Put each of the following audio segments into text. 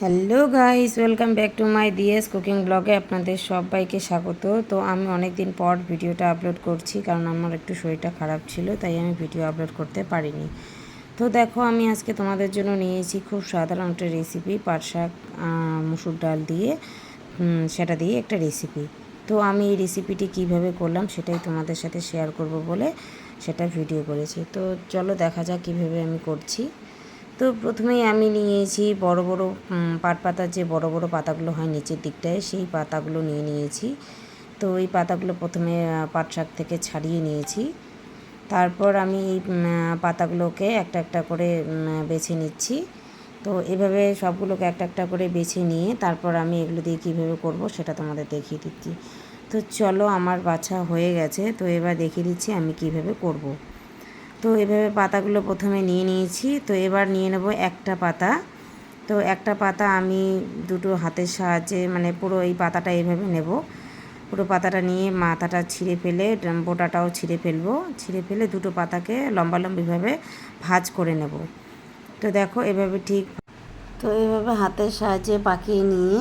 Hello guys, welcome back to my Diya's cooking ব্লগে আপনাদের সবাইকে স্বাগত। তো আমি অনেক দিন পর ভিডিওটা আপলোড করছি, কারণ আমার একটু শরীরটা খারাপ ছিল, তাই আমি ভিডিও আপলোড করতে পারিনি। তো দেখো, আমি আজকে তোমাদের জন্য নিয়েছি খুব সাধারণ একটা রেসিপি, পাট শাক মুসুর ডাল দিয়ে সেটা দিয়ে একটা রেসিপি। তো আমি এই রেসিপিটি কিভাবে করলাম সেটাই তোমাদের সাথে শেয়ার করব বলে সেটা ভিডিও করেছি। তো চলো দেখা যাক কীভাবে আমি করছি। তো প্রথমেই আমি নিয়েছি বড় বড় পাট পাতার যে বড় বড় পাতাগুলো হয় নিচের দিকটায়, সেই পাতাগুলো নিয়েছি। তো এই পাতাগুলো প্রথমে পাট শাক থেকে ছাড়িয়ে নিয়েছি। তারপর আমি এই পাতাগুলোকে একটা একটা করে বেছে নিচ্ছি। তো এভাবে সবগুলোকে একটা একটা করে বেছে নিয়ে তারপর আমি এগুলো দিয়ে কীভাবে করব সেটা তোমাদের দেখিয়ে দিচ্ছি। তো চলো, আমার বাছা হয়ে গেছে, তো এবার দেখিয়ে দিচ্ছি আমি কীভাবে করব। তো এভাবে পাতাগুলো প্রথমে নিয়ে নিয়েছি। তো এবার নিয়ে নেব একটা পাতা। তো একটা পাতা আমি দুটো হাতের সাহায্যে পুরো এই পাতাটা এভাবে নেব। পুরো পাতাটা নিয়ে মাথাটা ছিঁড়ে ফেলে বোটাটাও ছিঁড়ে ফেলবো। ছিঁড়ে ফেলে দুটো পাতাকে লম্বালম্বিভাবে ভাঁজ করে নেব। তো দেখো এভাবে ঠিক। তো এভাবে হাতের সাহায্যে পাকিয়ে নিয়ে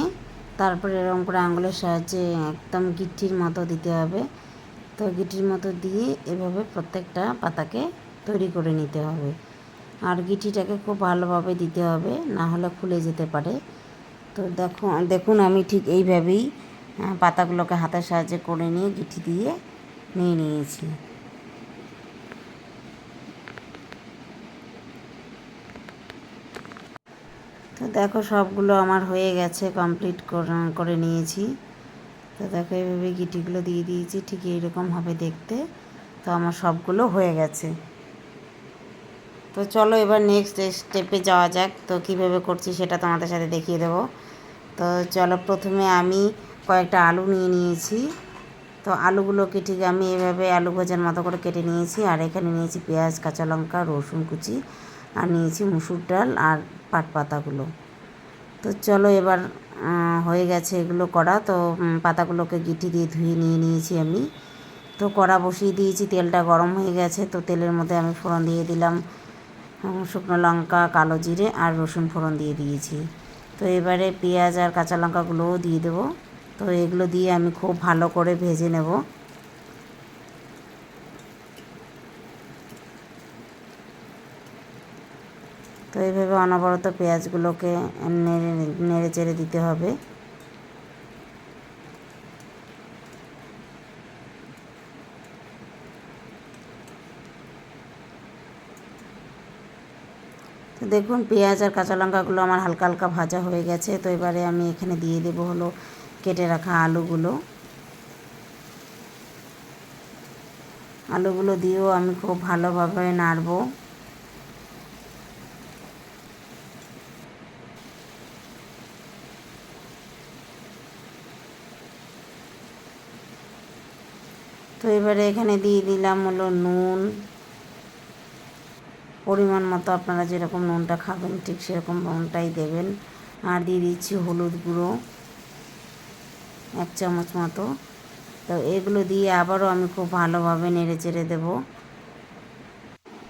তারপরে এরকম করে আঙুলের সাহায্যে একদম গিট্টির মতো দিতে হবে। তো গিটির মতো দিয়ে এভাবে প্রত্যেকটা পাতাকে তৈরি করে নিতে হবে। আর গিটিটাকে খুব ভালোভাবে দিতে হবে, না হলে খুলে যেতে পারে। তো দেখুন আমি ঠিক এইভাবেই পাতাগুলোকে হাতের সাহায্যে করে নিয়ে গিটি দিয়ে নিয়ে নিয়েছি। তো দেখো সবগুলো আমার হয়ে গেছে, কমপ্লিট করে নিয়েছি। তো দেখো এইভাবে গিটিগুলো দিয়ে দিয়েছি, ঠিক এইরকম হবে দেখতে। তো আমার সবগুলো হয়ে গেছে। তো চলো এবার নেক্সট স্টেপে যাওয়া যাক। তো কীভাবে করছি সেটা তোমাদের সাথে দেখিয়ে দেবো। তো চলো, প্রথমে আমি কয়েকটা আলু নিয়ে নিয়েছি। তো আলুগুলোকে ঠিক আমি এভাবে আলু ভাজার মতো করে কেটে নিয়েছি। আর এখানে নিয়েছি পেঁয়াজ, কাঁচা লঙ্কা, রসুন কুচি, আর নিয়েছি মুসুর ডাল আর পাট পাতাগুলো। তো চলো এবার হয়ে গেছে এগুলো করা। তো পাতাগুলোকে গিটি দিয়ে ধুয়ে নিয়ে নিয়েছি আমি। তো কড়া বসিয়ে দিয়েছি, তেলটা গরম হয়ে গেছে। তো তেলের মধ্যে আমি ফোড়ন দিয়ে দিলাম শুকনো লঙ্কা, কালো জিরে আর রসুন ফোড়ন দিয়ে দিয়েছি। তো এবারে পেঁয়াজ আর কাঁচা লঙ্কাগুলোও দিয়ে দেবো। তো এগুলো দিয়ে আমি খুব ভালো করে ভেজে নেব। তো এইভাবে অনবরত পেঁয়াজগুলোকে নেড়ে চেড়ে দিতে হবে। তো দেখুন পেঁয়াজ আর কাঁচা লঙ্কাগুলো আমার হালকা হালকা ভাজা হয়ে গেছে। তো এবারে আমি এখানে দিয়ে দেবো হলো কেটে রাখা আলুগুলো দিয়েও আমি খুব ভালোভাবে নাড়বো। তো এবারে এখানে দিয়ে দিলাম হলো নুন, পরিমাণ মতো আপনারা যেরকম নুনটা খাবেন ঠিক সেরকম নুনটাই দেবেন। আর দিয়ে দিচ্ছি হলুদ গুঁড়ো 1 চামচ মতো। তো এগুলো দিয়ে আবারও আমি খুব ভালোভাবে নেড়ে চেড়ে দেবো।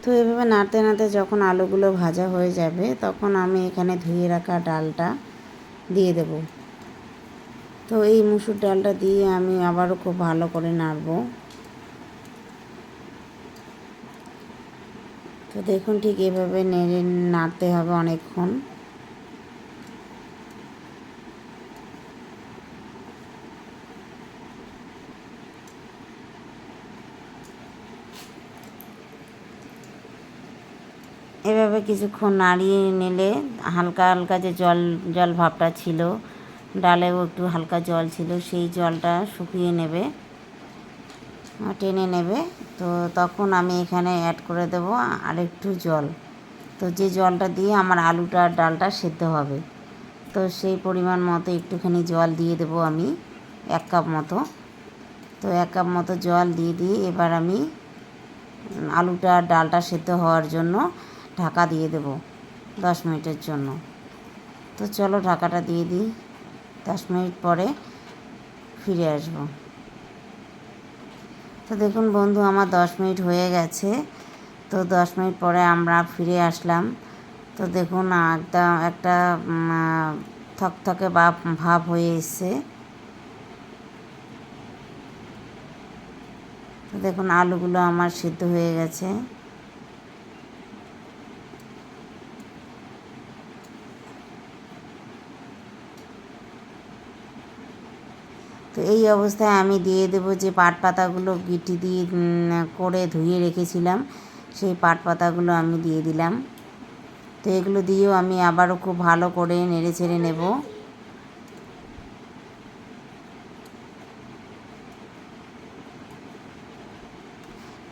তো এভাবে নাড়তে নাড়তে যখন আলুগুলো ভাজা হয়ে যাবে, তখন আমি এখানে ধুয়ে রাখা ডালটা দিয়ে দেব। তো এই মুসুর ডালটা দিয়ে আমি আবারও খুব ভালো করে নাড়বো। তো দেখুন ঠিক এভাবে নেড়ে নাড়তে হবে অনেকক্ষণ। এভাবে কিছুক্ষণ নাড়িয়ে নিলে হালকা হালকা যে জল জল ভাবটা ছিল, ডালেও একটু হালকা জল ছিল, সেই জলটা শুকিয়ে নেবে, টেনে নেবে। তো তখন আমি এখানে অ্যাড করে দেব আরেকটু জল। তো যে জলটা দিয়ে আমার আলুটা আর ডালটা সেদ্ধ হবে, তো সেই পরিমাণ মতো একটুখানি জল দিয়ে দেব আমি 1 কাপ মতো। তো 1 কাপ মতো জল দিয়ে এবার আমি আলুটা আর ডালটা সেদ্ধ হওয়ার জন্য ঢাকা দিয়ে দেব 10 মিনিটের জন্য। তো চলো ঢাকাটা দিয়ে দিই, 10 মিনিট পরে ফিরে আসব। তো দেখুন বন্ধু, আমার 10 মিনিট হয়ে গেছে। তো 10 মিনিট পরে আমরা ফিরে আসলাম। তো দেখুন একদম একটা থকথকে ভাব হয়ে এসছে। তো দেখুন আলুগুলো আমার সিদ্ধ হয়ে গেছে। তো এই অবস্থায় আমি দিয়ে দেব যে পাট পাতাগুলো গিটি দিয়ে করে ধুয়ে রেখেছিলাম, সেই পাট পাতাগুলো আমি দিয়ে দিলাম। তো এগুলো দিয়েও আমি আবারও খুব ভালো করে নেড়ে ছেড়ে নেব।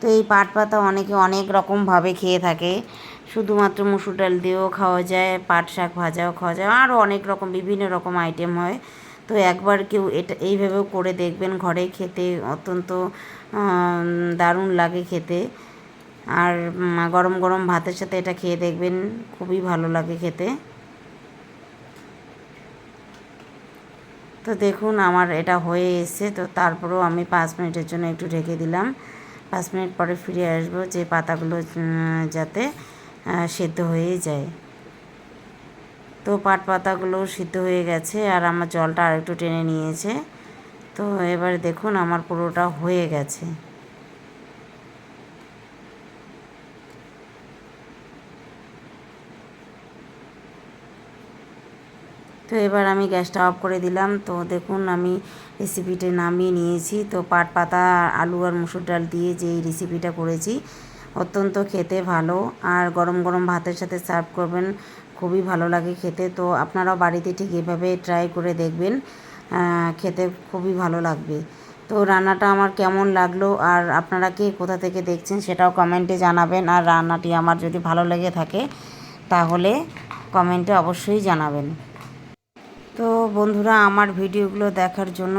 তো এই পাট পাতা অনেকে অনেক রকমভাবে খেয়ে থাকে, শুধুমাত্র মুসুর ডাল দিয়েও খাওয়া যায়, পাট শাক ভাজাও খাওয়া যায়, আরও অনেক রকম বিভিন্ন রকম আইটেম হয়। তো একবার কেউ এটা এইভাবেও করে দেখবেন, ঘরে খেতে অত্যন্ত দারুণ লাগে খেতে। আর গরম গরম ভাতের সাথে এটা খেয়ে দেখবেন, খুবই ভালো লাগে খেতে। তো দেখুন আমার এটা হয়ে এসছে। তো তারপরেও আমি 5 মিনিটের জন্য একটু ঢেকে দিলাম। 5 মিনিট পরে ফিরে আসবো, যে পাতাগুলো যাতে সেদ্ধ হয়ে যায়। তো পাট পাতাগুলো সিদ্ধ হয়ে গেছে আর আমার জলটা আর একটু টেনে নিয়েছে। তো এবারে দেখুন আমার পুরোটা হয়ে গেছে। তো এবার আমি গ্যাসটা অফ করে দিলাম। তো দেখুন আমি রেসিপিটা নামিয়ে নিয়েছি। তো পাট পাতা, আলু আর মুসুর ডাল দিয়ে যে এই রেসিপিটা করেছি, অত্যন্ত খেতে ভালো। আর গরম গরম ভাতের সাথে সার্ভ করবেন, খুবই ভালো লাগে খেতে। তো আপনারাও বাড়িতে ঠিক এভাবে ট্রাই করে দেখবেন, খেতে খুবই ভালো লাগবে। তো রান্নাটা আমার কেমন লাগলো আর আপনারা কে কোথা থেকে দেখছেন সেটাও কমেন্টে জানাবেন। আর রান্নাটি আমার যদি ভালো লেগে থাকে তাহলে কমেন্টে অবশ্যই জানাবেন। তো বন্ধুরা, আমার ভিডিওগুলো দেখার জন্য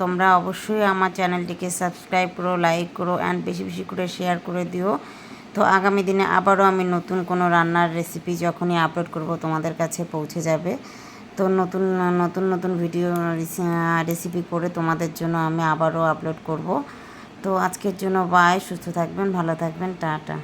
তোমরা অবশ্যই আমার চ্যানেলটিকে সাবস্ক্রাইব করো, লাইক করো অ্যান্ড বেশি বেশি করে শেয়ার করে দিও। তো আগামী দিনে আবারও আমি নতুন কোনো রান্নার রেসিপি যখনই আপলোড করব তোমাদের কাছে পৌঁছে যাবে। তো নতুন নতুন নতুন ভিডিও রেসিপি করে তোমাদের জন্য আমি আবারও আপলোড করব। তো আজকের জন্য বাই, সুস্থ থাকবেন, ভালো থাকবেন, টাটা।